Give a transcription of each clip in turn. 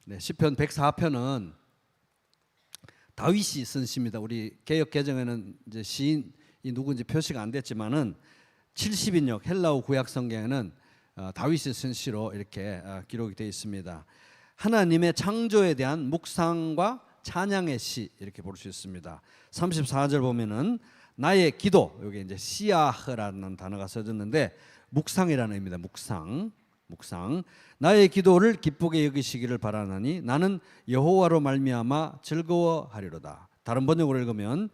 네, 시편 104편은 다윗이 쓴 시입니다. 우리 개역 개정에는 이제 시인이 누구인지 표시가 안 됐지만은 70인역 헬라어 구약 성경에는 다윗이 쓴 시로 이렇게 기록이 되어 있습니다. 하나님의 창조에 대한 묵상과 찬양의 시 이렇게 볼 수 있습니다. 34절 보면은 나의 기도, 여기 이제 시야흐라는 단어가 써졌는데 묵상이라는 의미입니다. 묵상. 나의 기도를 기쁘게 여기시기를 바라나니 나는 여호와로 말미암아 즐거워하리로다. 다른 번역으로 읽으면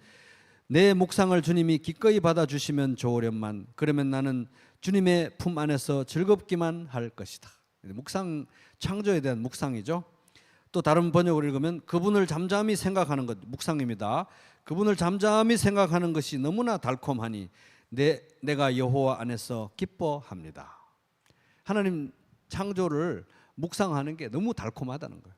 내 묵상을 주님이 기꺼이 받아주시면 좋으련만 그러면 나는 주님의 품 안에서 즐겁기만 할 것이다. 묵상, 창조에 대한 묵상이죠. 또 다른 번역으로 읽으면 그분을 잠잠히 생각하는 것, 묵상입니다. 그분을 잠잠히 생각하는 것이 너무나 달콤하니 내가 여호와 안에서 기뻐합니다. 하나님 창조를 묵상하는 게 너무 달콤하다는 거예요.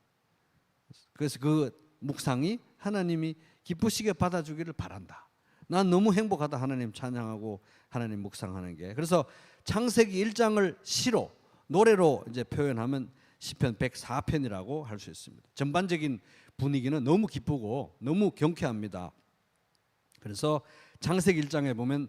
그래서 그 묵상이 하나님이 기쁘시게 받아주기를 바란다. 난 너무 행복하다. 하나님 찬양하고 하나님 묵상하는 게. 그래서 창세기 1장을 시로 노래로 이제 표현하면 시편 104편이라고 할 수 있습니다. 전반적인 분위기는 너무 기쁘고 너무 경쾌합니다. 그래서 창세기 1장에 보면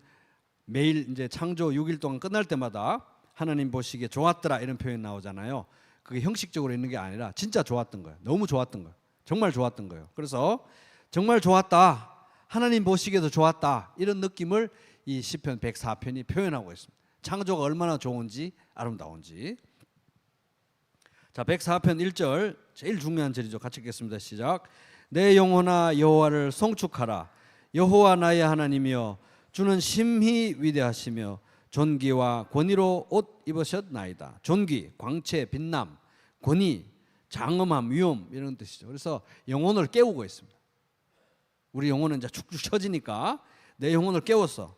매일 이제 창조 6일 동안 끝날 때마다 하나님 보시기에 좋았더라 이런 표현 나오잖아요. 그게 형식적으로 있는 게 아니라 진짜 좋았던 거예요. 너무 좋았던 거예요. 정말 좋았던 거예요. 그래서 정말 좋았다. 하나님 보시기에도 좋았다. 이런 느낌을 이 시편 104편이 표현하고 있습니다. 창조가 얼마나 좋은지 아름다운지. 자, 104편 1절 제일 중요한 절이죠. 같이 읽겠습니다. 시작. 내 영혼아 여호와를 송축하라. 여호와 나의 하나님이여 주는 심히 위대하시며 존귀와 권위로 옷 입으셨나이다. 존귀, 광채, 빛남, 권위, 장엄함, 위엄 이런 뜻이죠. 그래서 영혼을 깨우고 있습니다. 우리 영혼은 이제 축축 처지니까 내 영혼을 깨웠어.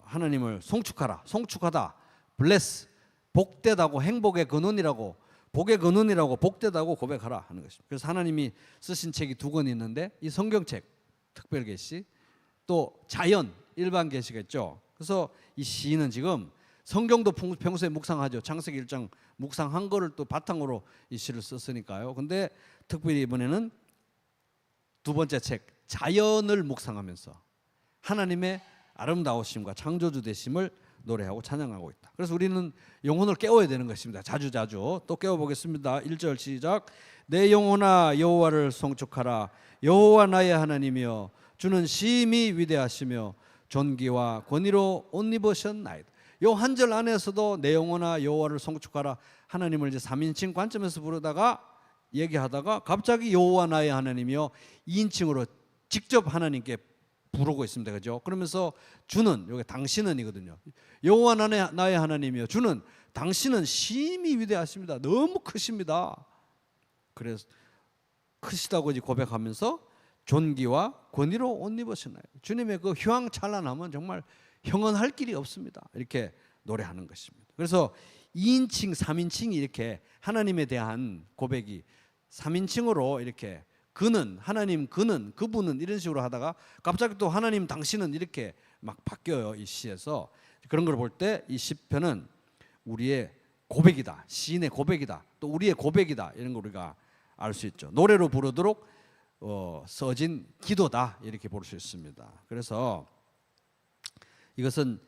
하나님을 송축하라. 송축하다. bless. 복되다고 행복의 근원이라고 복의 근원이라고 복되다고 고백하라 하는 것입니다. 그래서 하나님이 쓰신 책이 2권 있는데 이 성경책 특별계시 또 자연 일반 계시가 있죠. 그래서 이 시인은 지금 성경도 평소에 묵상하죠. 창세기 1장 묵상한 거를 또 바탕으로 이 시를 썼으니까요. 근데 특별히 이번에는 2번째 책 자연을 묵상하면서 하나님의 아름다우심과 창조주 되심을 노래하고 찬양하고 있다. 그래서 우리는 영혼을 깨워야 되는 것입니다. 자주 또 깨워보겠습니다. 1절 시작. 내 영혼아 여호와를 송축하라. 여호와 나의 하나님이여 주는 심히 위대하시며 존귀와 권위로 옷 입으셨나이다. 요 한 절 안에서도 내 영혼아 여호와를 송축하라. 하나님을 이제 3인칭 관점에서 부르다가 얘기하다가 갑자기 여호와 나의 하나님이여 2인칭으로 직접 하나님께 부르고 있습니다. 그죠? 그러면서 주는 여기 당신은이거든요. 여호와 나의 하나님이여 주는 당신은 심히 위대하십니다. 너무 크십니다. 그래서 크시다고 이제 고백하면서 존귀와 권위로 옷 입으셨나요? 주님의 그 휘황찬란함은 정말 형언할 길이 없습니다. 이렇게 노래하는 것입니다. 그래서 2인칭, 3인칭이 이렇게 하나님에 대한 고백이 3인칭으로 이렇게 그는, 하나님 그는, 그분은 이런 식으로 하다가 갑자기 또 하나님 당신은 이렇게 막 바뀌어요. 이 시에서. 그런 걸 볼 때 이 시편은 우리의 고백이다. 시인의 고백이다. 또 우리의 고백이다. 이런 걸 우리가 알 수 있죠. 노래로 부르도록 써진 기도다. 이렇게 볼 수 있습니다. 그래서 이것은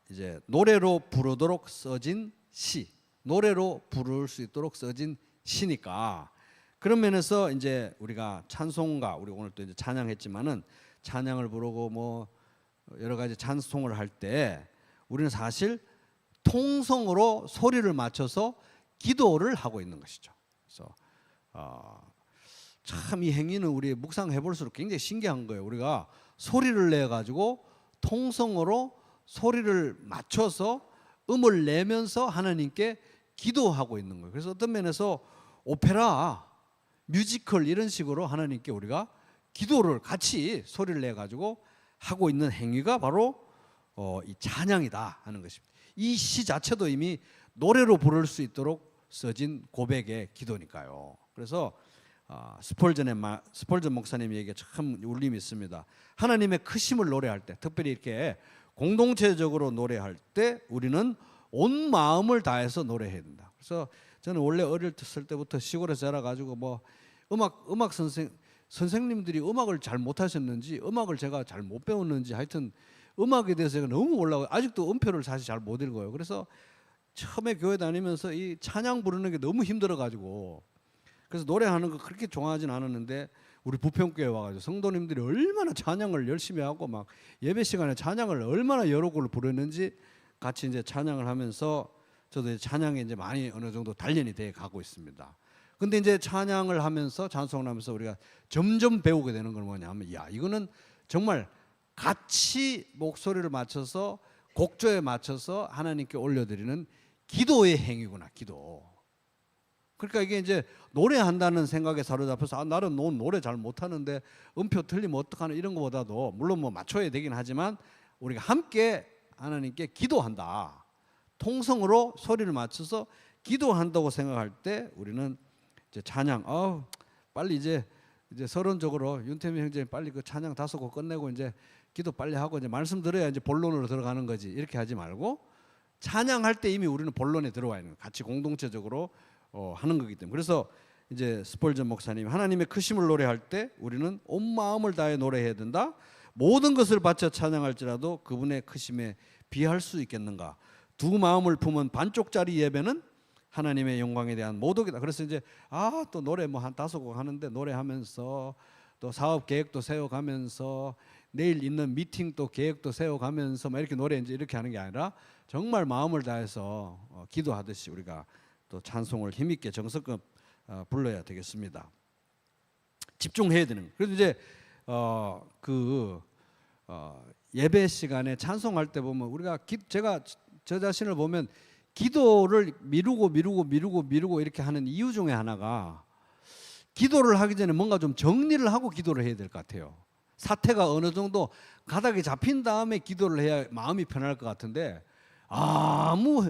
이제 노래로 부르도록 써진 시, 노래로 부를 수 있도록 써진 시니까 그런 면에서 이제 우리가 찬송가, 우리 오늘 또 이제 찬양했지만은 찬양을 부르고 뭐 여러 가지 찬송을 할 때 우리는 사실 통성으로 소리를 맞춰서 기도를 하고 있는 것이죠. 그래서 참 이 행위는 우리 묵상해 볼수록 굉장히 신기한 거예요. 우리가 소리를 내 가지고 통성으로 소리를 맞춰서 음을 내면서 하나님께 기도하고 있는 거예요. 그래서 어떤 면에서 오페라, 뮤지컬 이런 식으로 하나님께 우리가 기도를 같이 소리를 내 가지고 하고 있는 행위가 바로 이 찬양이다 하는 것입니다. 이 시 자체도 이미 노래로 부를 수 있도록 써진 고백의 기도니까요. 그래서 스펄전 목사님이 얘기가 참 울림이 있습니다. 하나님의 크심을 노래할 때, 특별히 이렇게 공동체적으로 노래할 때 우리는 온 마음을 다해서 노래해야 된다. 그래서 저는 원래 어렸을 때부터 시골에서 자라가지고 뭐 음악 선생님들이 음악을 잘 못하셨는지 음악을 제가 잘 못 배웠는지 하여튼 음악에 대해서 제가 너무 몰라요. 아직도 음표를 사실 잘 못 읽어요. 그래서 처음에 교회 다니면서 이 찬양 부르는 게 너무 힘들어가지고 그래서 노래하는 거 그렇게 좋아하진 않았는데 우리 부평교회 와가지고 성도님들이 얼마나 찬양을 열심히 하고 막 예배 시간에 찬양을 얼마나 여러 곡을 부르는지 같이 이제 찬양을 하면서 저도 이제 찬양에 이제 많이 어느 정도 단련이 돼 가고 있습니다. 근데 이제 찬양을 하면서 찬송을 하면서 우리가 점점 배우게 되는 건 뭐냐면 야 이거는 정말 같이 목소리를 맞춰서 곡조에 맞춰서 하나님께 올려드리는 기도의 행위구나. 기도. 그러니까 이게 이제 노래한다는 생각에 사로잡혀서 나는 노래 잘 못하는데 음표 틀리면 어떡하나 이런 것보다도 물론 뭐 맞춰야 되긴 하지만 우리가 함께 하나님께 기도한다. 통성으로 소리를 맞춰서 기도한다고 생각할 때 우리는 이제 찬양 빨리 이제 서론적으로 윤태민 형제님 빨리 그 찬양 5곡 끝내고 이제 기도 빨리 하고 이제 말씀 들어야 이제 본론으로 들어가는 거지. 이렇게 하지 말고 찬양할 때 이미 우리는 본론에 들어와 있는 거예요. 같이 공동체적으로 하는 거기 때문에. 그래서 이제 스펄전 목사님 하나님의 크심을 노래할 때 우리는 온 마음을 다해 노래해야 된다. 모든 것을 바쳐 찬양할지라도 그분의 크심에 비할 수 있겠는가. 두 마음을 품은 반쪽짜리 예배는 하나님의 영광에 대한 모독이다. 그래서 이제 또 노래 뭐 한 5곡 하는데 노래하면서 또 사업 계획도 세워가면서 내일 있는 미팅 또 계획도 세워가면서 막 이렇게 노래 이제 이렇게 하는 게 아니라 정말 마음을 다해서 기도하듯이 우리가 또 찬송을 힘있게 정성껏 불러야 되겠습니다. 집중해야 되는. 그래서 이제 예배 시간에 찬송할 때 보면 우리가 제가 저 자신을 보면 기도를 미루고 이렇게 하는 이유 중에 하나가 기도를 하기 전에 뭔가 좀 정리를 하고 기도를 해야 될 것 같아요. 사태가 어느 정도 가닥이 잡힌 다음에 기도를 해야 마음이 편할 것 같은데 아무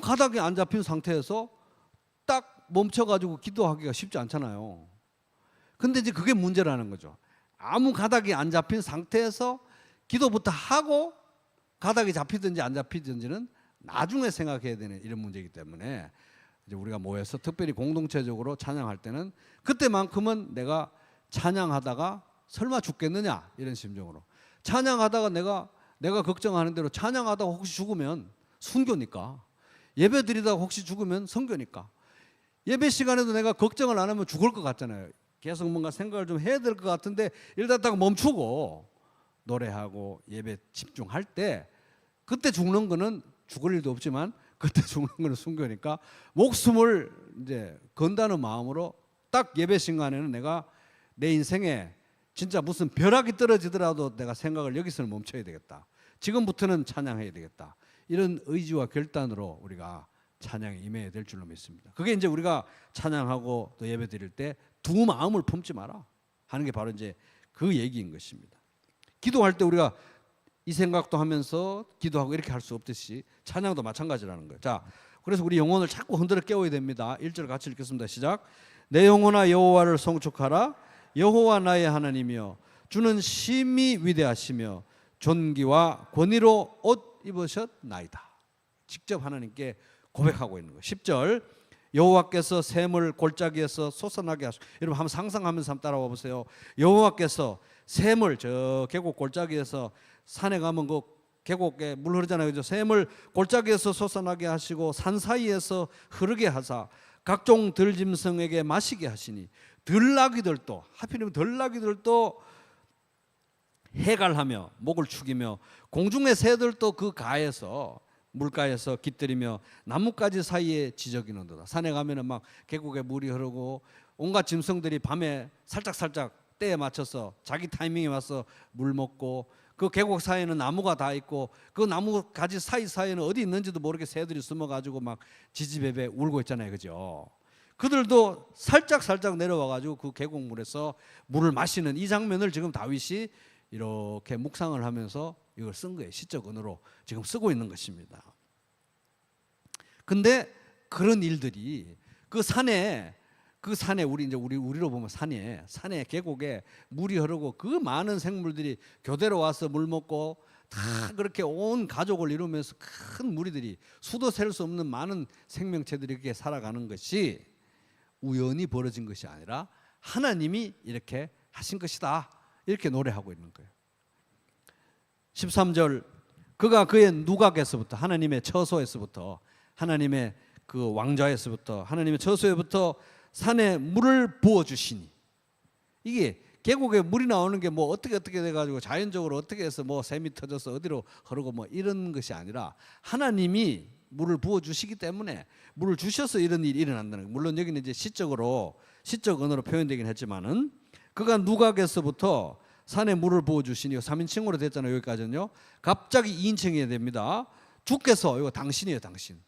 가닥이 안 잡힌 상태에서 딱 멈춰가지고 기도하기가 쉽지 않잖아요. 근데 이제 그게 문제라는 거죠. 아무 가닥이 안 잡힌 상태에서 기도부터 하고 가닥이 잡히든지 안 잡히든지는 나중에 생각해야 되는 이런 문제이기 때문에 이제 우리가 모여서 특별히 공동체적으로 찬양할 때는 그때만큼은 내가 찬양하다가 설마 죽겠느냐 이런 심정으로 찬양하다가 내가 걱정하는 대로 찬양하다가 혹시 죽으면 순교니까 예배 드리다가 혹시 죽으면 선교니까 예배 시간에도 내가 걱정을 안 하면 죽을 것 같잖아요. 계속 뭔가 생각을 좀 해야 될 것 같은데 이러다가 멈추고 노래하고 예배 집중할 때 그때 죽는 거는 죽을 일도 없지만 그때 죽는 거는 순교니까 목숨을 이제 건다는 마음으로 딱 예배 시간에는 내가 내 인생에 진짜 무슨 벼락이 떨어지더라도 내가 생각을 여기서는 멈춰야 되겠다. 지금부터는 찬양해야 되겠다. 이런 의지와 결단으로 우리가 찬양에 임해야 될 줄로 믿습니다. 그게 이제 우리가 찬양하고 또 예배 드릴 때 두 마음을 품지 마라 하는 게 바로 이제 그 얘기인 것입니다. 기도할 때 우리가 이 생각도 하면서 기도하고 이렇게 할 수 없듯이 찬양도 마찬가지라는 거예요. 자, 그래서 우리 영혼을 자꾸 흔들어 깨워야 됩니다. 1절 같이 읽겠습니다. 시작. 내 영혼아 여호와를 송축하라. 여호와 나의 하나님이여 주는 심히 위대하시며 존귀와 권위로 옷 입으셨나이다. 직접 하나님께 고백하고 있는 거예요. 10절 여호와께서 샘을 골짜기에서 솟아나게 하시고 여러분 한번 상상하면서 한번 따라와 보세요. 여호와께서 샘을 저 계곡 골짜기에서 산에 가면 그 계곡에 물 흐르잖아요. 그죠? 샘을 골짜기에서 솟아나게 하시고 산 사이에서 흐르게 하사 각종 들짐승에게 마시게 하시니 들나귀들도 하필이면 들나귀들도 해갈하며 목을 축이며 공중의 새들도 그 가에서 물가에서 깃들이며 나뭇가지 사이에 지저귀는도다. 산에 가면은 막 계곡에 물이 흐르고 온갖 짐승들이 밤에 살짝 때에 맞춰서 자기 타이밍에 와서 물 먹고 그 계곡 사이에는 나무가 다 있고 그 나무 가지 사이사이에는 어디 있는지도 모르게 새들이 숨어가지고 막 지지배배 울고 있잖아요. 그죠? 그들도 살짝 내려와가지고 그 계곡물에서 물을 마시는 이 장면을 지금 다윗이 이렇게 묵상을 하면서 이걸 쓴 거예요. 시적 언어로 지금 쓰고 있는 것입니다. 근데 그런 일들이 그 산에 우리로 보면 산에 계곡에 물이 흐르고 그 많은 생물들이 교대로 와서 물 먹고 다 그렇게 온 가족을 이루면서 큰 무리들이 수도 셀 수 없는 많은 생명체들이 이렇게 살아가는 것이 우연히 벌어진 것이 아니라 하나님이 이렇게 하신 것이다. 이렇게 노래하고 있는 거예요. 13절 그가 그의 누각에서부터 하나님의 처소에서부터 하나님의 그 왕좌에서부터 하나님의 처소에부터 산에 물을 부어 주시니 이게 계곡에 물이 나오는 게 뭐 어떻게 돼가지고 자연적으로 어떻게 해서 뭐 샘이 터져서 어디로 흐르고 뭐 이런 것이 아니라 하나님이 물을 부어 주시기 때문에 물을 주셔서 이런 일이 일어난다는 거예요. 물론 여기는 이제 시적 언어로 표현되긴 했지만은 그가 누각에서부터 산에 물을 부어 주시니 3인칭으로 됐잖아요. 여기까지는요. 갑자기 2인칭이 됩니다. 주께서 이거 당신이에요. 당신.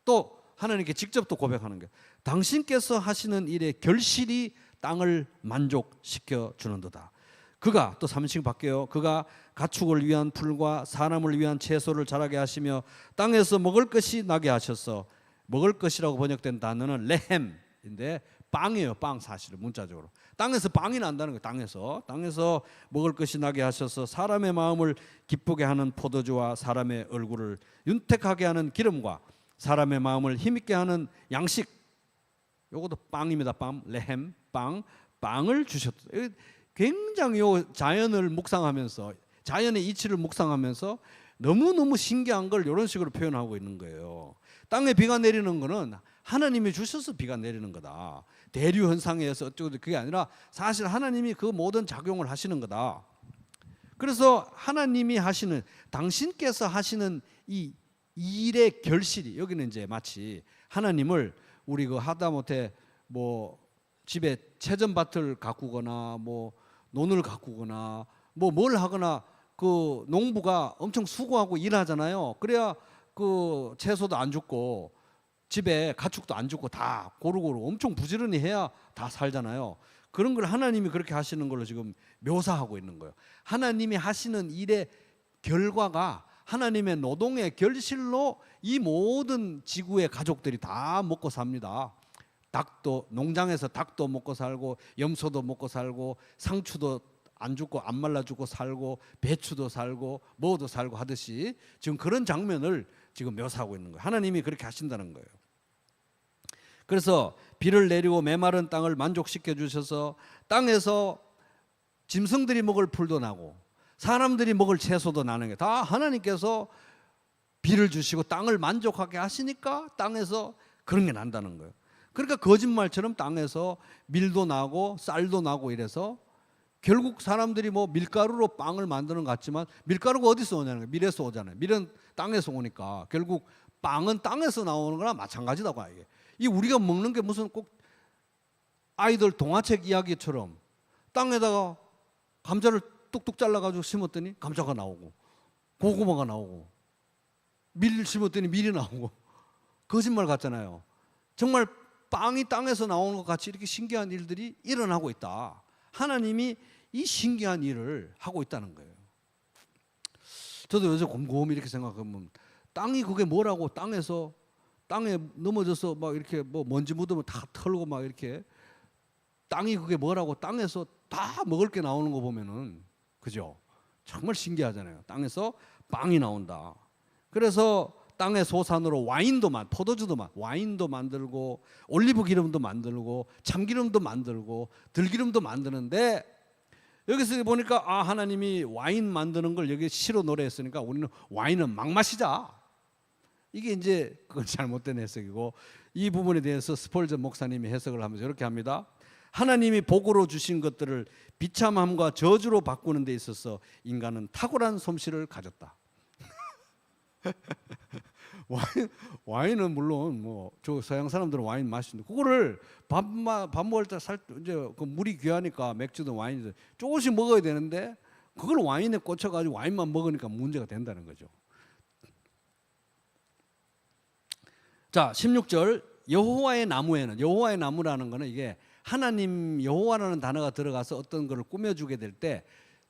또 하나님께 직접 또 고백하는 거예요. 당신께서 하시는 일의 결실이 땅을 만족시켜 주는도다. 그가 또 3인칭 바뀌어요. 그가 가축을 위한 풀과 사람을 위한 채소를 자라게 하시며 땅에서 먹을 것이 나게 하셔서 먹을 것이라고 번역된 단어는 레헴인데 빵이에요. 빵 사실은 문자적으로. 땅에서 빵이 난다는 거예요. 땅에서 먹을 것이 나게 하셔서 사람의 마음을 기쁘게 하는 포도주와 사람의 얼굴을 윤택하게 하는 기름과 사람의 마음을 힘있게 하는 양식 요것도 빵입니다. 빵, 레헴, 빵을 주셨다. 굉장히 자연을 묵상하면서 자연의 이치를 묵상하면서 너무너무 신기한 걸 이런 식으로 표현하고 있는 거예요. 땅에 비가 내리는 거는 하나님이 주셔서 비가 내리는 거다. 대류 현상에 의해서 어쩌고 그게 아니라 사실 하나님이 그 모든 작용을 하시는 거다. 그래서 하나님이 하시는 당신께서 하시는 이 일의 결실이 여기는 이제 마치 하나님을 우리 그 하다못해 뭐 집에 채전밭을 가꾸거나 뭐 논을 가꾸거나 뭐 뭘 하거나 그 농부가 엄청 수고하고 일하잖아요. 그래야 그 채소도 안 죽고 집에 가축도 안 죽고 다 고루고루 엄청 부지런히 해야 다 살잖아요. 그런 걸 하나님이 그렇게 하시는 걸로 지금 묘사하고 있는 거예요. 하나님이 하시는 일의 결과가 하나님의 노동의 결실로 이 모든 지구의 가족들이 다 먹고 삽니다. 닭도 농장에서 닭도 먹고 살고 염소도 먹고 살고 상추도 안 죽고 안 말라 죽고 살고 배추도 살고 뭐도 살고 하듯이 지금 그런 장면을 지금 묘사하고 있는 거예요. 하나님이 그렇게 하신다는 거예요. 그래서 비를 내리고 메마른 땅을 만족시켜 주셔서 땅에서 짐승들이 먹을 풀도 나고 사람들이 먹을 채소도 나는 게 다 하나님께서 비를 주시고 땅을 만족하게 하시니까 땅에서 그런 게 난다는 거예요. 그러니까 거짓말처럼 땅에서 밀도 나고 쌀도 나고 이래서 결국 사람들이 뭐 밀가루로 빵을 만드는 것 같지만 밀가루가 어디서 오냐는 거예요. 밀에서 오잖아요. 밀은 땅에서 오니까 결국 빵은 땅에서 나오는 거나 마찬가지다고 이게. 이 우리가 먹는 게 무슨 꼭 아이들 동화책 이야기처럼 땅에다가 감자를 뚝뚝 잘라가지고 심었더니 감자가 나오고 고구마가 나오고 밀 심었더니 밀이 나오고 거짓말 같잖아요. 정말 빵이 땅에서 나오는 것 같이 이렇게 신기한 일들이 일어나고 있다. 하나님이 이 신기한 일을 하고 있다는 거예요. 저도 요새 곰곰이 이렇게 생각하면 땅이 그게 뭐라고 땅에 넘어져서 막 이렇게 뭐 먼지 묻으면 다 털고 막 이렇게 땅이 그게 뭐라고 땅에서 다 먹을 게 나오는 거 보면은 그죠? 정말 신기하잖아요. 땅에서 빵이 나온다. 그래서 땅의 소산으로 포도주도 와인도 만들고 올리브 기름도 만들고 참기름도 만들고 들기름도 만드는데 여기서 보니까 하나님이 와인 만드는 걸 여기 시로 노래했으니까 우리는 와인은 막 마시자. 이게 이제 그건 잘못된 해석이고 이 부분에 대해서 스펄전 목사님이 해석을 하면서 이렇게 합니다. 하나님이 복으로 주신 것들을 비참함과 저주로 바꾸는 데 있어서 인간은 탁월한 솜씨를 가졌다. 와인은 물론 뭐 저 서양 사람들은 와인 마시는데 그거를 밥 먹을 때 이제 그 물이 귀하니까 맥주든 와인이든 조금씩 먹어야 되는데 그걸 와인에 꽂혀가지고 와인만 먹으니까 문제가 된다는 거죠. 자 16절 여호와의 나무라는 거는 이게 하나님 여호와라는 단어가 들어가서 어떤 것을 꾸며주게 될 때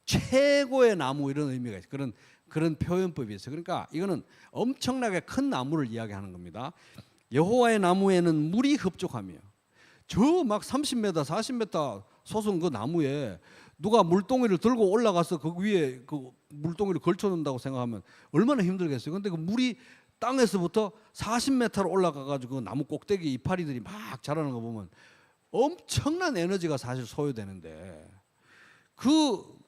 최고의 나무 이런 의미가 있어요. 그런 표현법이 있어요. 그러니까 이거는 엄청나게 큰 나무를 이야기하는 겁니다. 여호와의 나무에는 물이 흡족하며 저 막 30m, 40m 솟은 그 나무에 누가 물동이를 들고 올라가서 그 위에 그 물동이를 걸쳐놓는다고 생각하면 얼마나 힘들겠어요. 근데 그 물이 땅에서부터 40m로 올라가 가지고 그 나무 꼭대기 이파리들이 막 자라는 거 보면 엄청난 에너지가 사실 소요되는데, 그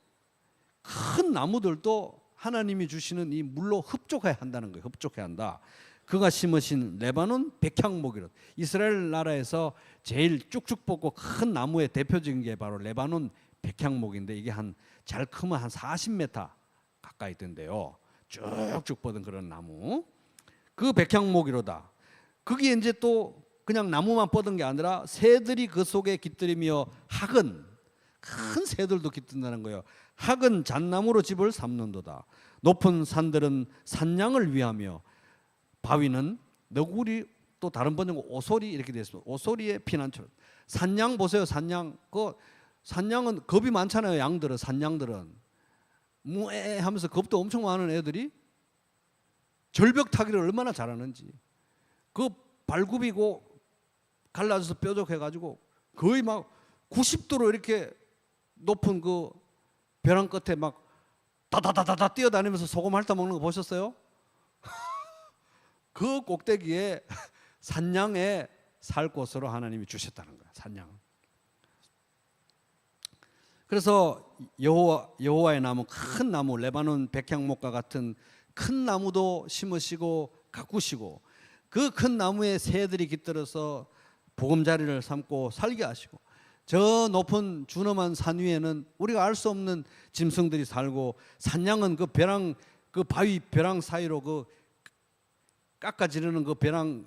큰 나무들도 하나님이 주시는 이 물로 흡족해야 한다는 거예요. 흡족해야 한다. 그가 심으신 레바논 백향목이라. 이스라엘 나라에서 제일 쭉쭉 뻗고 큰 나무의 대표적인 게 바로 레바논 백향목인데, 이게 잘 크면 한 40m 가까이 된대요. 쭉쭉 뻗은 그런 나무. 그 백향목이로다. 거기에 이제 또 그냥 나무만 뻗은 게 아니라 새들이 그 속에 깃들이며 학은, 큰 새들도 깃든다는 거예요. 학은 잣나무로 집을 삼는도다. 높은 산들은 산양을 위하며 바위는 너구리, 또 다른 번역은 오소리 이렇게 되어 있습니다. 오소리의 피난처. 산양 보세요. 산양. 그 산양은 겁이 많잖아요. 양들은, 산양들은 무에 하면서 겁도 엄청 많은 애들이 절벽 타기를 얼마나 잘하는지. 그 발굽이고 갈라져서 뾰족해 가지고 거의 막 90도로 이렇게 높은 그 벼랑 끝에 막 다다다다다 뛰어다니면서 소금 핥아 먹는 거 보셨어요? 그 꼭대기에 산양에 살 곳으로 하나님이 주셨다는 거야. 산양. 그래서 여호와의 나무, 큰 나무, 레바논 백향목과 같은 큰 나무도 심으시고 가꾸시고, 그 큰 나무에 새들이 깃들어서 보금자리를 삼고 살게 하시고, 저 높은 준엄한 산 위에는 우리가 알 수 없는 짐승들이 살고, 산양은 그 벼랑, 그 바위 벼랑 사이로 그 깎아지르는 그 벼랑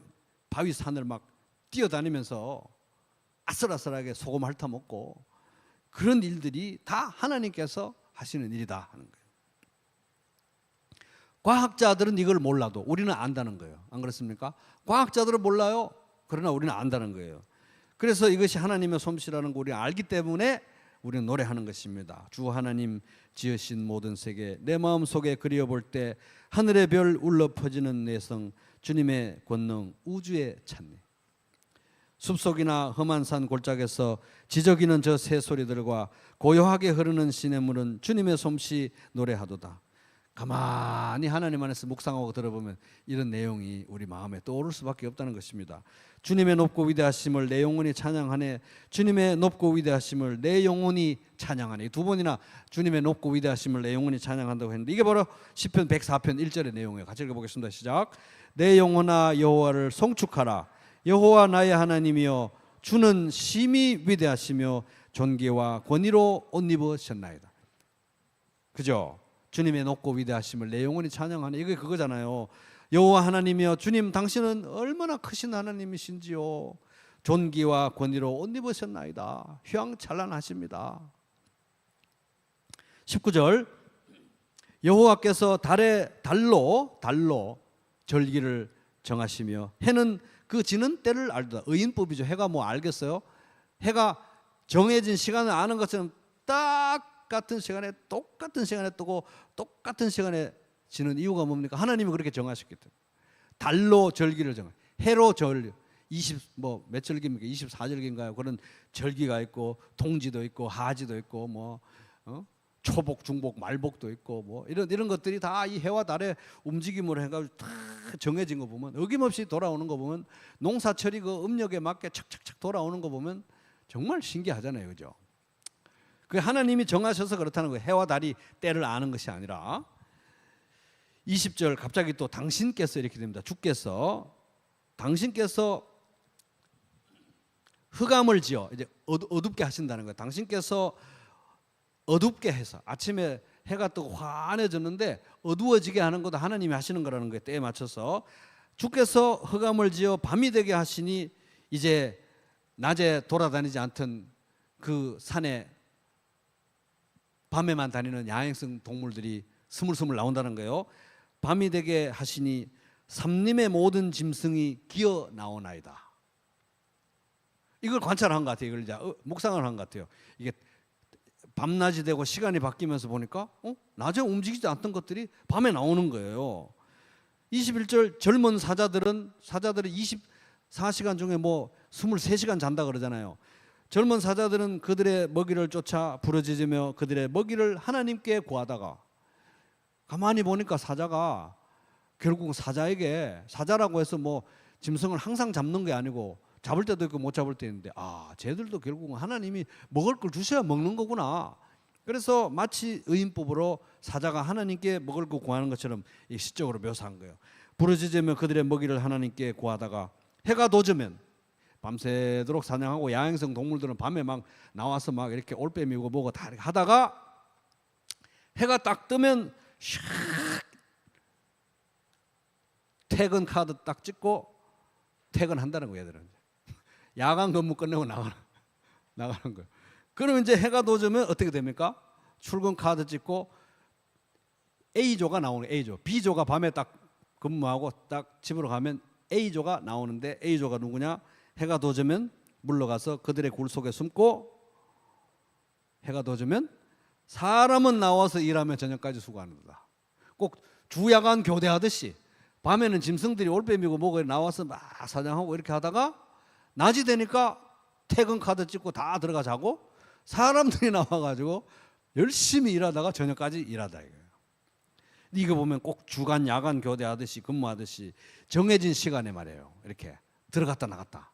바위 산을 막 뛰어다니면서 아슬아슬하게 소금 핥아 먹고, 그런 일들이 다 하나님께서 하시는 일이다 하는 거예요. 과학자들은 이걸 몰라도 우리는 안다는 거예요. 안 그렇습니까? 과학자들은 몰라요. 그러나 우리는 안다는 거예요. 그래서 이것이 하나님의 솜씨라는 거 우리가 알기 때문에 우리는 노래하는 것입니다. 주 하나님 지으신 모든 세계, 내 마음속에 그리워볼 때 하늘의 별 울려 퍼지는 내성, 주님의 권능 우주에 찾네. 숲속이나 험한 산 골짜기에서 지저귀는 저 새소리들과 고요하게 흐르는 시냇물은 주님의 솜씨 노래하도다. 가만히 하나님 안에서 묵상하고 들어보면 이런 내용이 우리 마음에 떠오를 수밖에 없다는 것입니다. 주님의 높고 위대하심을 내 영혼이 찬양하네. 주님의 높고 위대하심을 내 영혼이 찬양하네. 두 번이나 주님의 높고 위대하심을 내 영혼이 찬양한다고 했는데, 이게 바로 시편 104편 1절의 내용이에요. 같이 읽어보겠습니다. 시작. 내 영혼아 여호와를 송축하라. 여호와 나의 하나님이여, 주는 심히 위대하시며 존귀와 권위로 옷 입으셨나이다. 그죠? 주님의 높고 위대하심을 내 영혼이 찬양하네. 이게 그거잖아요. 여호와 하나님이여, 주님 당신은 얼마나 크신 하나님이신지요. 존귀와 권위로 옷 입으셨나이다. 휘황찬란하십니다. 19절, 여호와께서 달로 절기를 정하시며 해는 그 지는 때를 알도다. 의인법이죠. 해가 뭐 알겠어요? 해가 정해진 시간을 아는 것처럼 똑같은 시간에 뜨고 똑같은 시간에 지는 이유가 뭡니까? 하나님이 그렇게 정하셨기 때문에. 달로 절기를 정해. 해로 절 20몇 절기입니까? 24절기인가요? 그런 절기가 있고, 동지도 있고, 하지도 있고, 뭐 초복, 중복, 말복도 있고, 뭐 이런 것들이 다 이 해와 달의 움직임으로 해가지고 다 정해진 거 보면, 어김없이 돌아오는 거 보면, 농사철이 그 음력에 맞게 착착착 돌아오는 거 보면 정말 신기하잖아요, 그죠? 그 하나님이 정하셔서 그렇다는 거예요. 해와 달이 때를 아는 것이 아니라. 20절 갑자기 또 당신께서 이렇게 됩니다. 주께서, 당신께서 흑암을 지어 이제 어둡게 하신다는 거예요. 당신께서 어둡게 해서, 아침에 해가 뜨고 환해졌는데 어두워지게 하는 것도 하나님이 하시는 거라는 거예요. 때에 맞춰서. 주께서 흑암을 지어 밤이 되게 하시니 이제 낮에 돌아다니지 않던 그 산에 밤에만 다니는 야행성 동물들이 스물스물 나온다는 거예요. 밤이 되게 하시니 삼림의 모든 짐승이 기어 나오나이다. 이걸 관찰한 것 같아요. 이걸 이제 묵상을 한 것 같아요. 이게 밤낮이 되고 시간이 바뀌면서 보니까 낮에 움직이지 않던 것들이 밤에 나오는 거예요. 21절, 젊은 사자들이 24시간 중에 뭐 23시간 잔다 그러잖아요. 젊은 사자들은 그들의 먹이를 쫓아 부르짖으며 그들의 먹이를 하나님께 구하다가, 가만히 보니까 사자가 결국 사자라고 해서 뭐 짐승을 항상 잡는 게 아니고 잡을 때도 있고 못 잡을 때 있는데, 쟤들도 결국은 하나님이 먹을 걸 주셔야 먹는 거구나. 그래서 마치 의인법으로 사자가 하나님께 먹을 거 구하는 것처럼 시적으로 묘사한 거예요. 부르짖으며 그들의 먹이를 하나님께 구하다가 해가 돋으면, 밤새도록 사냥하고 야행성 동물들은 밤에 막 나와서 막 이렇게 올빼미고 뭐고 다 이렇게 하다가 해가 딱 뜨면 샥 퇴근 카드 딱 찍고 퇴근한다는 거예요. 얘들은 야간 근무 끝내고 나가는 거예요. 그러면 이제 해가 돋으면 어떻게 됩니까? 출근 카드 찍고 A조가 나오는, A조. B조가 밤에 딱 근무하고 딱 집으로 가면 A조가 나오는데, A조가 누구냐? 해가 돋으면 물러가서 그들의 굴 속에 숨고, 해가 돋으면 사람은 나와서 일하면 저녁까지 수고하는 거다. 꼭 주야간 교대하듯이 밤에는 짐승들이 올빼미고 뭐고 나와서 막 사냥하고 이렇게 하다가 낮이 되니까 퇴근 카드 찍고 다 들어가 자고, 사람들이 나와가지고 열심히 일하다가 저녁까지 일하다 이거예요. 이거 보면 꼭 주간 야간 교대하듯이 근무하듯이 정해진 시간에 말이에요. 이렇게 들어갔다 나갔다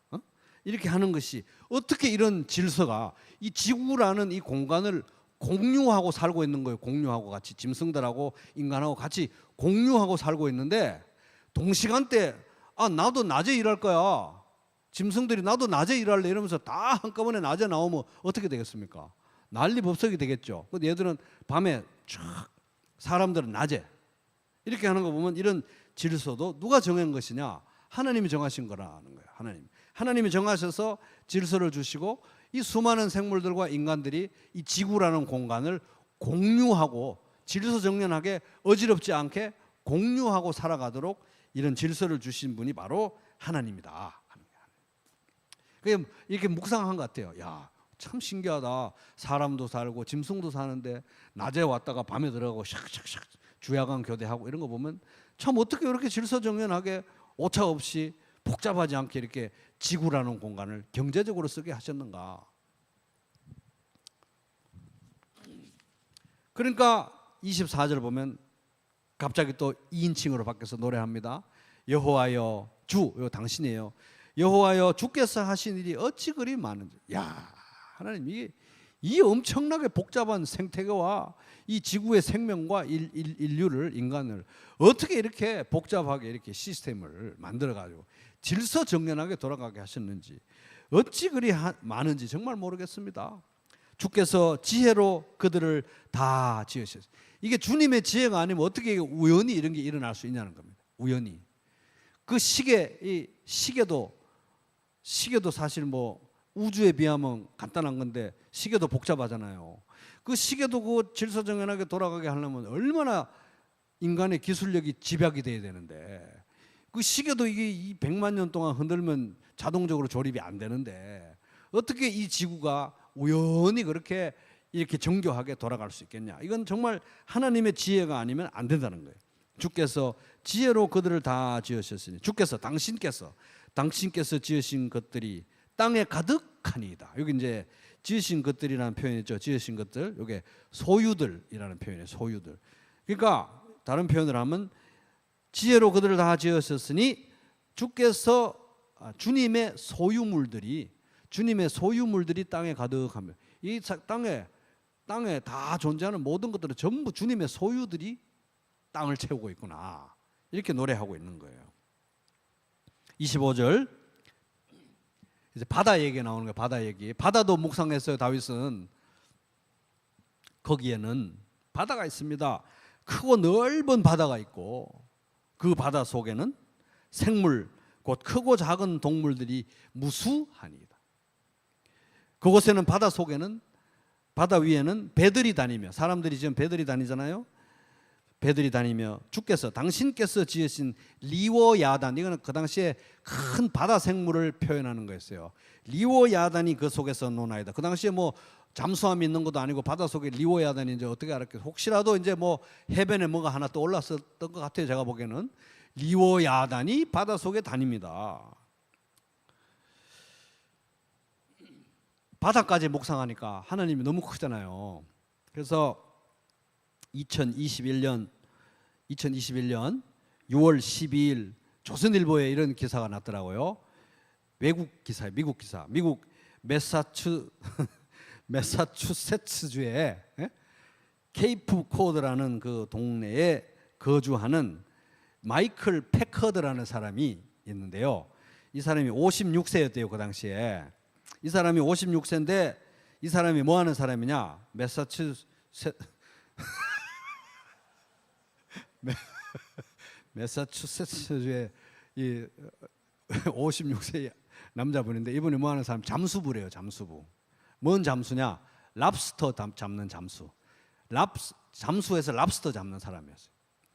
이렇게 하는 것이, 어떻게 이런 질서가 이 지구라는 이 공간을 공유하고 살고 있는 거예요. 공유하고 같이 짐승들하고 인간하고 같이 공유하고 살고 있는데, 동시간대 나도 낮에 일할 거야, 짐승들이 나도 낮에 일할래 이러면서 다 한꺼번에 낮에 나오면 어떻게 되겠습니까? 난리법석이 되겠죠. 근데 얘들은 밤에 쫙, 사람들은 낮에 이렇게 하는 거 보면 이런 질서도 누가 정한 것이냐? 하나님이 정하신 거라는 거예요. 하나님이 정하셔서 질서를 주시고, 이 수많은 생물들과 인간들이 이 지구라는 공간을 공유하고 질서정연하게 어지럽지 않게 공유하고 살아가도록 이런 질서를 주신 분이 바로 하나님이다. 이렇게 묵상한 것 같아요. 야, 참 신기하다. 사람도 살고 짐승도 사는데 낮에 왔다가 밤에 들어가고 샥샥샥 주야간 교대하고 이런 거 보면 참 어떻게 이렇게 질서정연하게 오차 없이 복잡하지 않게 이렇게 지구라는 공간을 경제적으로 쓰게 하셨는가. 그러니까 24절 보면 갑자기 또 2인칭으로 바뀌어서 노래합니다. 여호와여 주, 이거 당신이에요. 여호와여 주께서 하신 일이 어찌 그리 많은지. 야, 하나님, 이 엄청나게 복잡한 생태계와 이 지구의 생명과 인류를, 인간을 어떻게 이렇게 복잡하게 이렇게 시스템을 만들어 가지고 질서정연하게 돌아가게 하셨는지, 어찌 그리 많은지 정말 모르겠습니다. 주께서 지혜로 그들을 다 지으셨어요. 이게 주님의 지혜가 아니면 어떻게 우연히 이런 게 일어날 수 있냐는 겁니다. 우연히. 그 시계도 사실 뭐 우주에 비하면 간단한 건데 시계도 복잡하잖아요. 그 시계도 그 질서정연하게 돌아가게 하려면 얼마나 인간의 기술력이 집약이 돼야 되는데, 그 시계도 이게 100만 년 동안 흔들면 자동적으로 조립이 안 되는데 어떻게 이 지구가 우연히 그렇게 이렇게 정교하게 돌아갈 수 있겠냐. 이건 정말 하나님의 지혜가 아니면 안 된다는 거예요. 주께서 지혜로 그들을 다 지으셨으니, 주께서 당신께서 지으신 것들이 땅에 가득하니이다. 여기 이제 지으신 것들이라는 표현이 있죠. 지으신 것들, 이게 소유들이라는 표현이에요. 소유들. 그러니까 다른 표현을 하면 지혜로 그들을 다 지으셨으니 주께서 주님의 소유물들이 땅에 가득하며, 이 땅에 다 존재하는 모든 것들은 전부 주님의 소유들이 땅을 채우고 있구나, 이렇게 노래하고 있는 거예요. 25절 이제 바다 얘기 나오는 거예요. 바다 얘기. 바다도 묵상했어요. 다윗은. 거기에는 바다가 있습니다. 크고 넓은 바다가 있고, 그 바다 속에는 생물, 곧 크고 작은 동물들이 무수하니이다. 그곳에는 바다 속에는, 바다 위에는 배들이 다니며, 사람들이 지금 배들이 다니잖아요. 배들이 다니며 당신께서 지으신 리워야단, 이거는 그 당시에 큰 바다 생물을 표현하는 거였어요. 리워야단이 그 속에서 노나이다. 그 당시에 뭐 잠수함이 있는 것도 아니고 바다 속에 리워야단이 이제 어떻게 알았겠어요? 혹시라도 이제 뭐 해변에 뭐가 하나 또 올랐었던 것 같아요. 제가 보기에는 리워야단이 바다 속에 다닙니다. 바다까지 묵상하니까 하나님이 너무 크잖아요. 그래서 2021년 6월 12일 조선일보에 이런 기사가 났더라고요. 외국 기사예요. 미국 기사. 미국 매사추세츠주의 케이프 코드라는 그 동네에 거주하는 마이클 패커드라는 사람이 있는데요. 이 사람이 56세였대요. 그 당시에. 이 사람이 56세인데 이 사람이 뭐 하는 사람이냐? 매사추세츠주의 이 56세 남자분인데 이분이 뭐 하는 사람? 잠수부래요. 잠수부. 뭔 잠수냐? 랍스터 잡는 잠수. 잠수에서 랍스터 잡는 사람이었어요.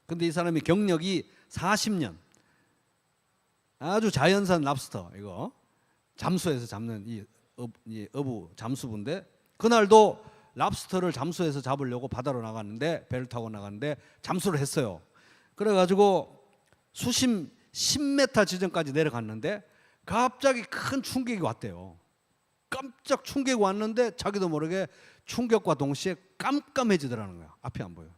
근데 이 사람이 경력이 40년. 아주 자연산 랍스터 이거 잠수에서 잡는 이 어부 잠수부인데 그날도 랍스터를 잠수에서 잡으려고 바다로 나갔는데 배를 타고 나갔는데 잠수를 했어요. 그래가지고 수심 10m 지점까지 내려갔는데 갑자기 큰 충격이 왔대요. 깜짝 충격이 왔는데 자기도 모르게 충격과 동시에 깜깜해지더라는 거야. 앞이 안 보여.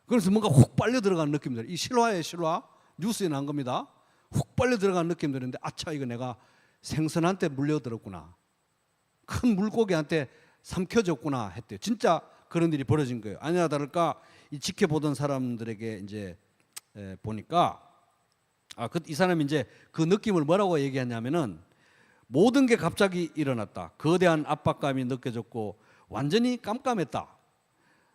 그래서 뭔가 훅 빨려 들어가는 느낌이 들어요. 이 실화예요, 실화. 뉴스에 난 겁니다. 훅 빨려 들어가는 느낌이 드는데 아차 이거 내가 생선한테 물려들었구나. 큰 물고기한테 삼켜졌구나 했대요. 진짜 그런 일이 벌어진 거예요. 아니나 다를까 이 지켜보던 사람들에게 이제 보니까 이 사람이 이제 그 느낌을 뭐라고 얘기하냐면은 모든 게 갑자기 일어났다. 거대한 압박감이 느껴졌고 완전히 깜깜했다.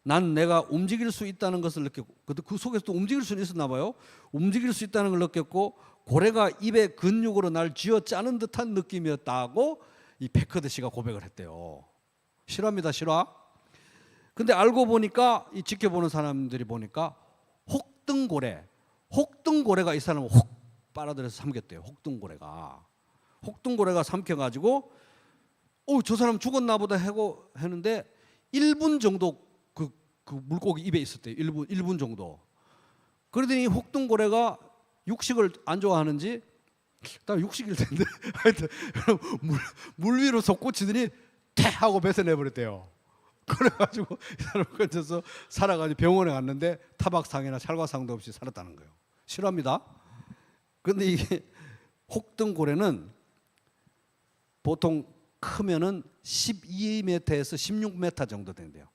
난 내가 움직일 수 있다는 것을 느꼈고 그 속에서 또 움직일 수는 있었나 봐요. 움직일 수 있다는 걸 느꼈고 고래가 입에 근육으로 날 쥐어 짜는 듯한 느낌이었다고 이 패커드 씨가 고백을 했대요. 실화입니다, 실화. 근데 알고 보니까 이 지켜보는 사람들이 보니까 혹등고래가 이 사람을 혹 빨아들여서 삼켰대요. 혹등고래가 삼켜가지고 저 사람 죽었나 보다 하고 했는데 1분 정도 그 물고기 입에 있었대요. 1분 정도. 그러더니 혹등고래가 육식을 안 좋아하는지 딱 육식일 텐데 하여튼 물 위로 솟구치더니 태 하고 뱉어내버렸대요. 그래가지고 이 사람 걸쳐서 살아가지고 병원에 갔는데 타박상이나 찰과상도 없이 살았다는 거예요. 실화입니다. 근데 이게 혹등고래는 보통 크면은 12m에서 16m 정도 된대요.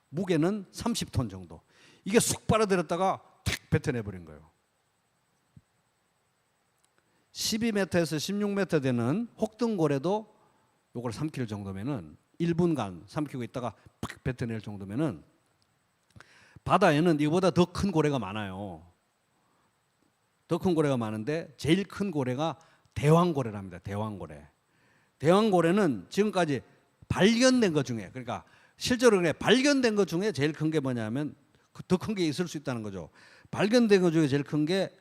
무게는 30톤 정도. 이게 쑥 빨아들였다가 탁 뱉어내버린 거예요. 12m에서 16m 되는 혹등고래도 요걸 삼킬 정도면은 1분간 삼키고 있다가 팍 뱉어낼 정도면은 바다에는 이거보다 더 큰 고래가 많아요. 더 큰 고래가 많은데 제일 큰 고래가 대왕고래랍니다. 대왕고래는 지금까지 발견된 것 중에 그러니까 실제로 발견된 것 중에 제일 큰 게 뭐냐면 더 큰 게 있을 수 있다는 거죠. 발견된 것 중에 제일 큰 게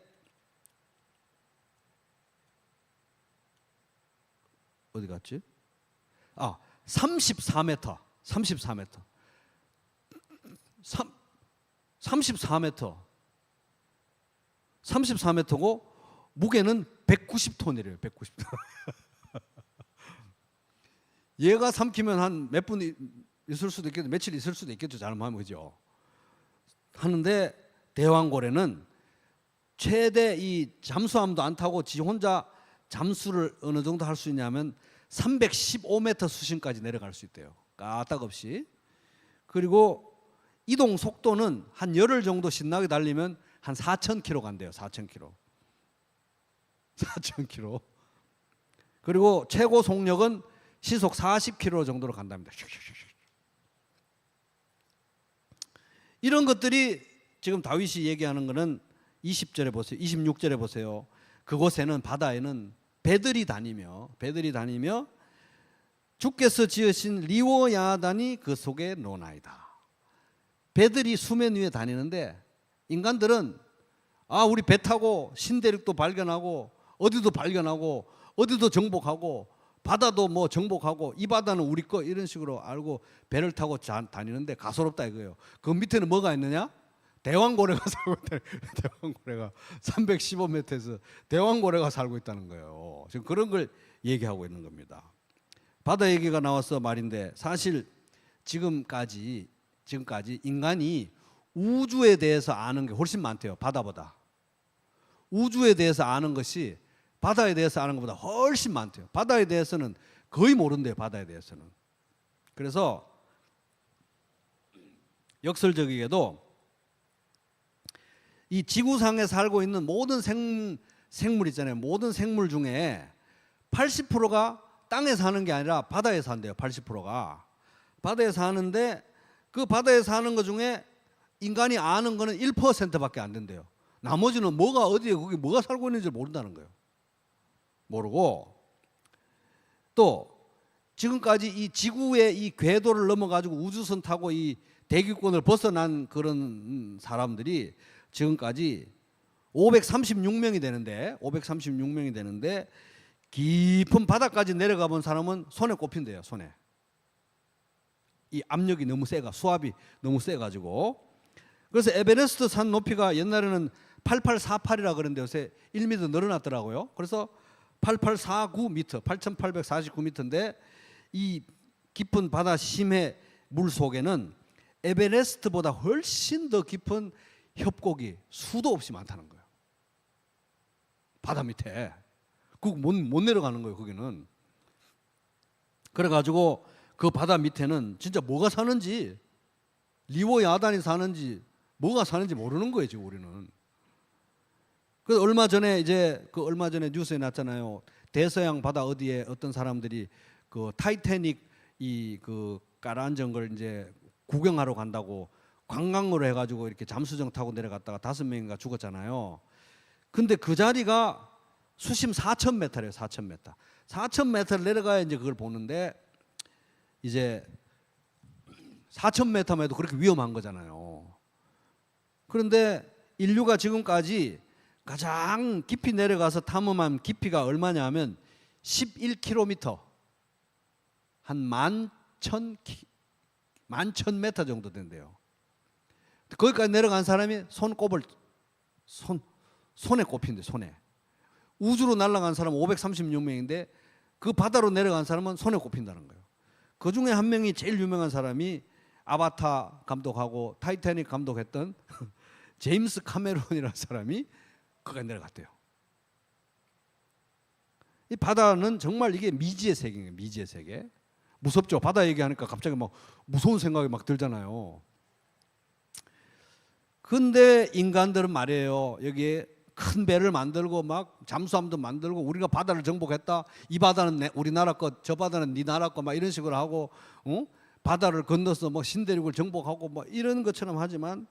어디 갔지? 34m. 34m고 무게는 190톤이래요. 190톤. 얘가 삼키면 한 몇 분 있을 수도 있겠죠. 며칠 있을 수도 있겠죠. 잘못하면 그죠. 하는데 대왕고래는 최대 이 잠수함도 안 타고 지 혼자 잠수를 어느 정도 할 수 있냐면 315m 수심까지 내려갈 수 있대요. 까딱없이. 그리고 이동 속도는 한 열흘 정도 신나게 달리면 한 4,000km 간대요. 4,000km. 그리고 최고 속력은 시속 40km 정도로 간답니다. 이런 것들이 지금 다윗이 얘기하는 거는 20절에 보세요. 26절에 보세요. 그곳에는 바다에는 배들이 다니며 주께서 지으신 리워야단이 그 속에 노나이다. 배들이 수면 위에 다니는데 인간들은 우리 배 타고 신대륙도 발견하고 어디도 정복하고 바다도 뭐 정복하고 이 바다는 우리 거 이런 식으로 알고 배를 타고 다니는데 가소롭다 이거예요. 그 밑에는 뭐가 있느냐? 대왕고래가 살고 있다. 대왕고래가 315m에서 대왕고래가 살고 있다는 거예요. 지금 그런 걸 얘기하고 있는 겁니다. 바다 얘기가 나와서 말인데 사실 지금까지 인간이 우주에 대해서 아는 게 훨씬 많대요. 바다보다. 우주에 대해서 아는 것이 바다에 대해서 아는 것보다 훨씬 많대요. 바다에 대해서는 거의 모른대요. 바다에 대해서는. 그래서 역설적이게도 이 지구상에 살고 있는 모든 생물 있잖아요. 모든 생물 중에 80%가 땅에 사는 게 아니라 바다에 산대요. 80%가. 바다에 사는데 그 바다에 사는 것 중에 인간이 아는 거는 1%밖에 안 된대요. 나머지는 뭐가 어디에 거기 뭐가 살고 있는지 모른다는 거예요. 모르고 또 지금까지 이 지구의 이 궤도를 넘어가지고 우주선 타고 이 대기권을 벗어난 그런 사람들이 지금까지 536명이 되는데 깊은 바다까지 내려가 본 사람은 손에 꼽힌대요. 손에. 이 압력이 너무 세가 수압이 너무 세가지고. 그래서 에베레스트 산 높이가 옛날에는 8848이라 그러는데 요새 1m 늘어났더라고요. 그래서 8849m, 8849m인데 이 깊은 바다 심해 물 속에는 에베레스트보다 훨씬 더 깊은 협곡이 수도 없이 많다는 거예요. 바다 밑에. 그거 못 내려가는 거예요, 거기는. 그래가지고 그 바다 밑에는 진짜 뭐가 사는지, 리워야단이 사는지, 뭐가 사는지 모르는 거예요, 지금 우리는. 그 얼마 전에 뉴스에 났잖아요. 대서양 바다 어디에 어떤 사람들이 그 타이타닉 그 가라앉은 걸 이제 구경하러 간다고 관광으로 해가지고 이렇게 잠수정 타고 내려갔다가 5명인가 죽었잖아요. 근데 그 자리가 수심 4,000m래요. 4,000m. 4,000m를 내려가야 이제 그걸 보는데 이제 4,000m만 해도 그렇게 위험한 거잖아요. 그런데 인류가 지금까지 가장 깊이 내려가서 탐험한 깊이가 얼마냐 하면 11km, 한 11,000m 정도 된대요. 거기까지 내려간 사람이 손에 꼽힌대. 손에. 우주로 날아간 사람은 536명인데 그 바다로 내려간 사람은 손에 꼽힌다는 거예요. 그 중에 한 명이 제일 유명한 사람이 아바타 감독하고 타이타닉 감독했던 제임스 카메론이라는 사람이 거기까지 내려갔대요. 이 바다는 정말 이게 미지의 세계예요. 미지의 세계. 무섭죠. 바다 얘기하니까 갑자기 막 무서운 생각이 막 들잖아요. 근데 인간들은 말이에요. 여기에 큰 배를 만들고 막 잠수함도 만들고 우리가 바다를 정복했다. 이 바다는 우리나라 것, 저 바다는 네 나라 것 막 이런 식으로 하고 바다를 건너서 뭐 신대륙을 정복하고 뭐 이런 것처럼 하지만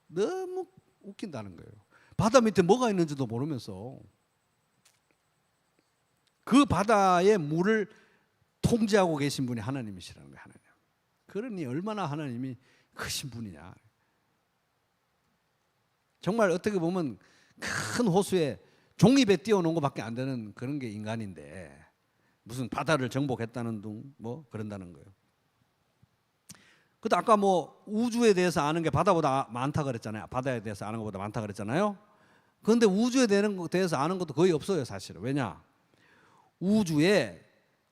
너무 웃긴다는 거예요. 바다 밑에 뭐가 있는지도 모르면서 그 바다의 물을 통제하고 계신 분이 하나님이시라는 거예요. 하나님. 그러니 얼마나 하나님이 크신 분이냐. 정말 어떻게 보면 큰 호수에 종이배 띄워놓은 것밖에 안 되는 그런 게 인간인데 무슨 바다를 정복했다는 둥 뭐 그런다는 거예요. 근데 아까 뭐 우주에 대해서 아는 게 바다보다 많다 그랬잖아요. 바다에 대해서 아는 것보다 많다 그랬잖아요. 그런데 우주에 대해서 아는 것도 거의 없어요, 사실은. 왜냐? 우주의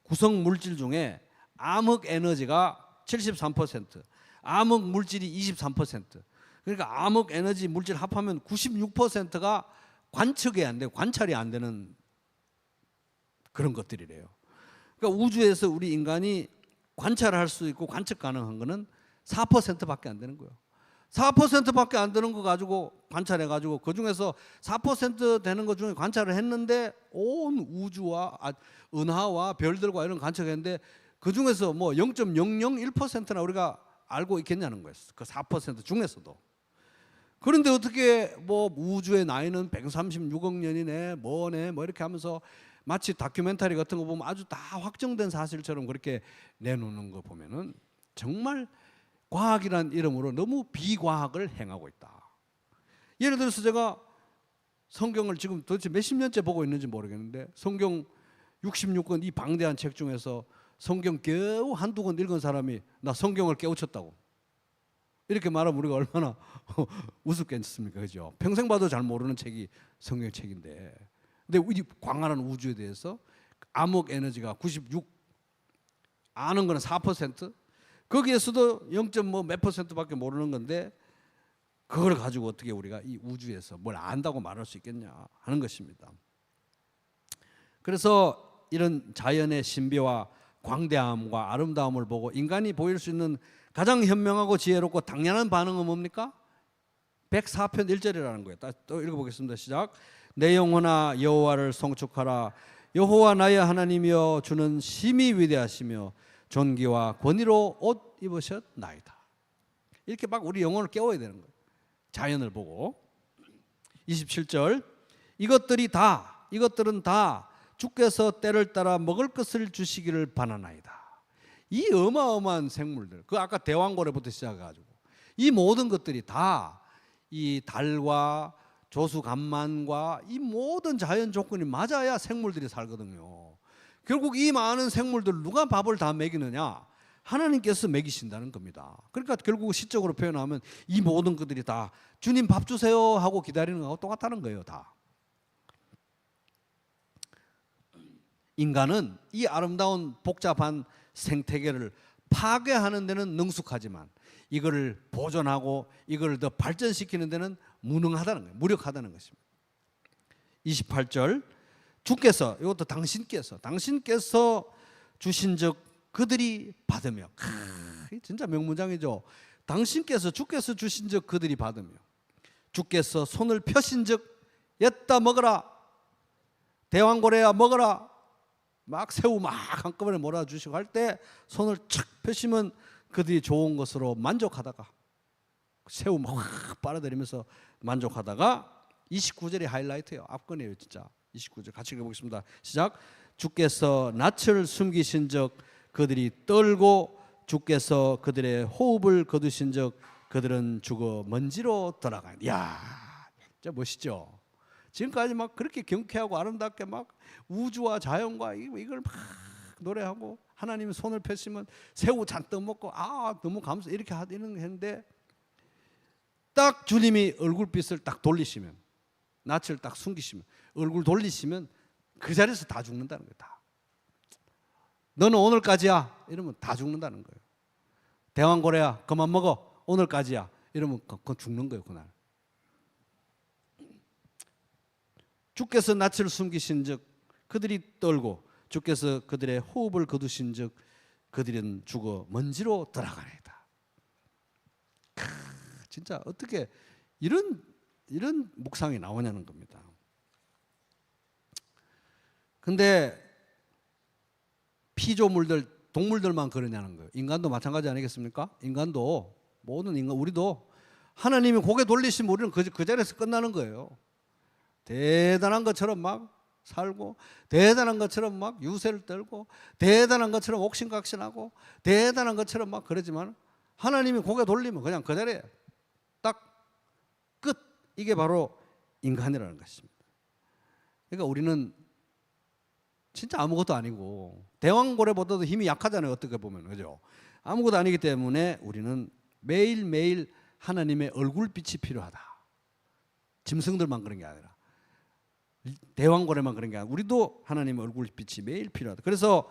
구성 물질 중에 암흑 에너지가 73%, 암흑 물질이 23%. 그러니까 암흑 에너지 물질 합하면 96%가 관측이 안 되고 관찰이 안 되는 그런 것들이래요. 그러니까 우주에서 우리 인간이 관찰할 수 있고 관측 가능한 거는 4%밖에 안 되는 거예요. 4%밖에 안 되는 거 가지고 관찰해 가지고 그 중에서 4% 되는 것 중에 관찰을 했는데 온 우주와 은하와 별들과 이런 관측했는데 그 중에서 뭐 0.001%나 우리가 알고 있겠냐는 거예요. 그 4% 중에서도. 그런데 어떻게 뭐 우주의 나이는 136억 년이네 뭐네 뭐 이렇게 하면서 마치 다큐멘터리 같은 거 보면 아주 다 확정된 사실처럼 그렇게 내놓는 거 보면은 정말 과학이라는 이름으로 너무 비과학을 행하고 있다. 예를 들어서 제가 성경을 지금 도대체 몇십 년째 보고 있는지 모르겠는데 성경 66권 이 방대한 책 중에서 성경 겨우 한두 권 읽은 사람이 나 성경을 깨우쳤다고 이렇게 말하면 우리가 얼마나 우습겠습니까? 그죠? 평생 봐도 잘 모르는 책이 성경책인데 근데 이 광활한 우주에 대해서 암흑 에너지가 96 아는 거는 4%, 거기에서도 0. 몇 %밖에 모르는 건데 그걸 가지고 어떻게 우리가 이 우주에서 뭘 안다고 말할 수 있겠냐 하는 것입니다. 그래서 이런 자연의 신비와 광대함과 아름다움을 보고 인간이 보일 수 있는 가장 현명하고 지혜롭고 당연한 반응은 뭡니까? 104편 1절이라는 거예요. 또 읽어보겠습니다. 시작. 내 영혼아 여호와를 송축하라. 여호와 나의 하나님이여 주는 심히 위대하시며 존귀와 권위로 옷 입으셨나이다. 이렇게 막 우리 영혼을 깨워야 되는 거예요. 자연을 보고. 27절. 이것들은 다 주께서 때를 따라 먹을 것을 주시기를 바라나이다. 이 어마어마한 생물들, 그 아까 대왕고래부터 시작해가지고 이 모든 것들이 다 이 달과 조수간만과 이 모든 자연 조건이 맞아야 생물들이 살거든요. 결국 이 많은 생물들 누가 밥을 다 먹이느냐? 하나님께서 먹이신다는 겁니다. 그러니까 결국 시적으로 표현하면 이 모든 것들이 다 주님 밥 주세요 하고 기다리는 거하고 똑같다는 거예요. 다. 인간은 이 아름다운 복잡한 생태계를 파괴하는 데는 능숙하지만 이거를 보존하고 이걸 더 발전시키는 데는 무능하다는 거예요. 무력하다는 것입니다. 28절. 주께서, 이것도 당신께서 주신즉 그들이 받으며. 진짜 명문장이죠. 주께서 주신즉 그들이 받으며, 주께서 손을 펴신즉 옛다 먹어라. 대왕고래야 먹어라. 막 새우 막 한꺼번에 몰아주시고 할 때 손을 착 펴시면 그들이 좋은 것으로 만족하다가 새우 막 빨아들이면서 만족하다가 29절이 하이라이트예요. 압권이에요 진짜. 29절 같이 읽어보겠습니다. 시작. 주께서 낯을 숨기신 적 그들이 떨고 주께서 그들의 호흡을 거두신 적 그들은 죽어 먼지로 돌아가요. 이야 진짜 멋있죠. 지금까지 막 그렇게 경쾌하고 아름답게 막 우주와 자연과 이걸 막 노래하고 하나님이 손을 펴시면 새우 잔뜩 먹고 너무 감사 이렇게 하는 했는데 딱 주님이 얼굴빛을 딱 돌리시면 낯을 딱 숨기시면 얼굴 돌리시면 그 자리에서 다 죽는다는 거예요. 다. 너는 오늘까지야 이러면 다 죽는다는 거예요. 대왕고래야 그만 먹어 오늘까지야 이러면 그건 죽는 거예요. 그날. 주께서 낯을 숨기신 즉 그들이 떨고 주께서 그들의 호흡을 거두신 즉 그들은 죽어 먼지로 돌아가리이다. 진짜 어떻게 이런 묵상이 나오냐는 겁니다. 근데 피조물들 동물들만 그러냐는 거예요. 인간도 마찬가지 아니겠습니까? 인간도 모든 인간 우리도 하나님이 고개 돌리시면 우리는 그 자리에서 끝나는 거예요. 대단한 것처럼 막 살고 대단한 것처럼 막 유세를 떨고 대단한 것처럼 옥신각신하고 대단한 것처럼 막 그러지만 하나님이 고개 돌리면 그냥 그 자리에 딱 끝. 이게 바로 인간이라는 것입니다. 그러니까 우리는 진짜 아무것도 아니고 대왕고래보다도 힘이 약하잖아요. 어떻게 보면 그죠? 아무것도 아니기 때문에 우리는 매일매일 하나님의 얼굴빛이 필요하다. 짐승들만 그런 게 아니라 대왕고래만 그런 게 아니라 우리도 하나님의 얼굴빛이 매일 필요하다. 그래서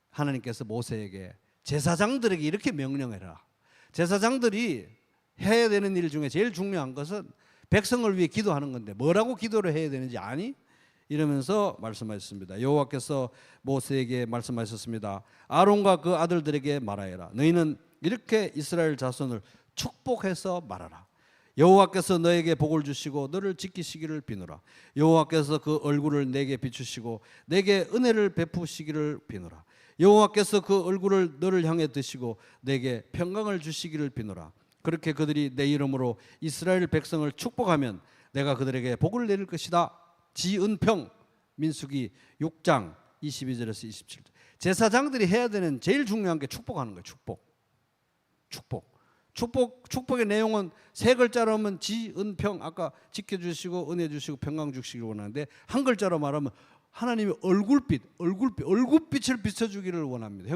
하나님께서 모세에게 제사장들에게 이렇게 명령해라. 제사장들이 해야 되는 일 중에 제일 중요한 것은 백성을 위해 기도하는 건데 뭐라고 기도를 해야 되는지 아니? 이러면서 말씀하셨습니다. 여호와께서 모세에게 말씀하셨습니다. 아론과 그 아들들에게 말하여라. 너희는 이렇게 이스라엘 자손을 축복해서 말하라. 여호와께서 너에게 복을 주시고 너를 지키시기를 비노라. 여호와께서 그 얼굴을 내게 비추시고 내게 은혜를 베푸시기를 비노라. 여호와께서 그 얼굴을 너를 향해 드시고 내게 평강을 주시기를 비노라. 그렇게 그들이 내 이름으로 이스라엘 백성을 축복하면 내가 그들에게 복을 내릴 것이다. 지은평 민수기 6장 22절에서 27절. 제사장들이 해야 되는 제일 중요한 게 축복하는 거예요. 축복의 내용은 세 글자로 하면 지은평, 아까 지켜주시고 은혜 주시고 평강 주시기를 원하는데 한 글자로 말하면 하나님의 얼굴빛을 비춰주기를 원합니다.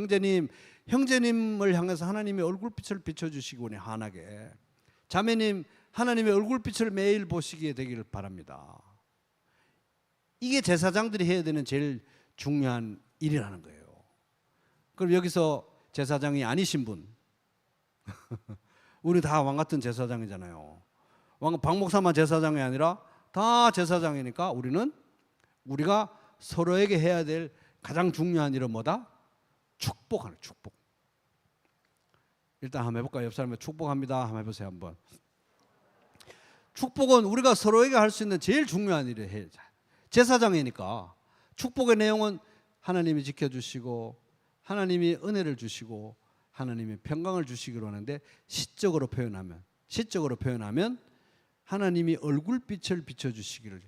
형제님을 향해서 하나님의 얼굴빛을 비춰주시기 원해. 환하게. 자매님 하나님의 얼굴빛을 매일 보시게 되기를 바랍니다. 이게 제사장들이 해야 되는 제일 중요한 일이라는 거예요. 그럼 여기서 제사장이 아니신 분, 우리 다 왕 같은 제사장이잖아요. 박 목사만 제사장이 아니라 다 제사장이니까 우리가 서로에게 해야 될 가장 중요한 일은 뭐다? 축복하는 축복. 일단 한번 해볼까요? 옆 사람에 축복합니다. 한번 해보세요. 한번. 축복은 우리가 서로에게 할 수 있는 제일 중요한 일을 해야 돼. 제사장이니까 축복의 내용은 하나님이 지켜주시고 하나님이 은혜를 주시고 하나님이 평강을 주시기로 하는데 시적으로 표현하면 하나님이 얼굴빛을 비춰주시기를,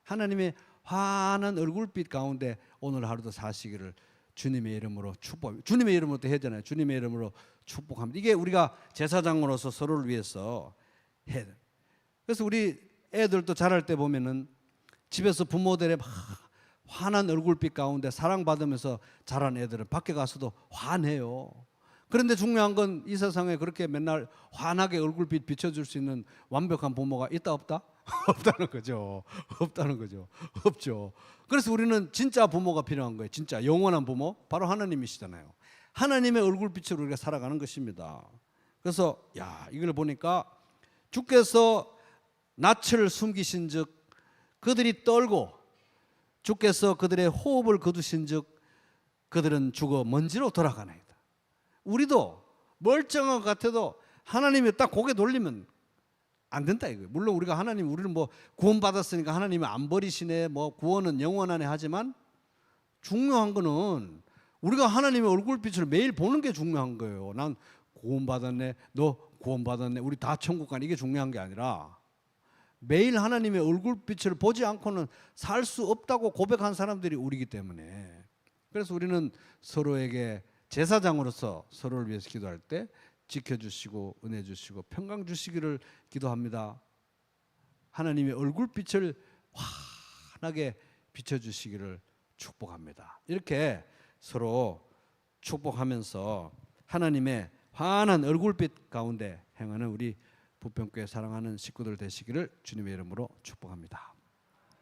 하나님의 환한 얼굴빛 가운데 오늘 하루도 사시기를 주님의 이름으로 축복. 주님의 이름으로 또 해야 되잖아요. 주님의 이름으로 축복합니다. 이게 우리가 제사장으로서 서로를 위해서 해야 돼요. 그래서 우리 애들도 자랄 때 보면은 집에서 부모들의 환한 얼굴빛 가운데 사랑받으면서 자란 애들은 밖에 가서도 환해요. 그런데 중요한 건 이 세상에 그렇게 맨날 환하게 얼굴빛 비춰줄 수 있는 완벽한 부모가 있다 없다? 없다는 거죠. 없다는 거죠. 없죠. 그래서 우리는 진짜 부모가 필요한 거예요. 진짜 영원한 부모, 바로 하나님이시잖아요. 하나님의 얼굴빛으로 우리가 살아가는 것입니다. 그래서 이걸 보니까 주께서 낯을 숨기신즉 그들이 떨고 주께서 그들의 호흡을 거두신즉 그들은 죽어 먼지로 돌아가나이다. 우리도 멀쩡한 것 같아도 하나님이 딱 고개 돌리면 안 된다 이거예요. 물론 우리가 우리는 뭐 구원받았으니까 하나님이 안 버리시네, 뭐 구원은 영원하네 하지만 중요한 거는 우리가 하나님의 얼굴빛을 매일 보는 게 중요한 거예요. 난 구원받았네, 너 구원받았네, 우리 다 천국 가네, 이게 중요한 게 아니라 매일 하나님의 얼굴빛을 보지 않고는 살 수 없다고 고백한 사람들이 우리이기 때문에, 그래서 우리는 서로에게 제사장으로서 서로를 위해서 기도할 때 지켜주시고 은혜 주시고 평강 주시기를 기도합니다. 하나님의 얼굴빛을 환하게 비춰주시기를 축복합니다. 이렇게 서로 축복하면서 하나님의 환한 얼굴빛 가운데 행하는 우리 부평교회 사랑하는 식구들 되시기를 주님의 이름으로 축복합니다.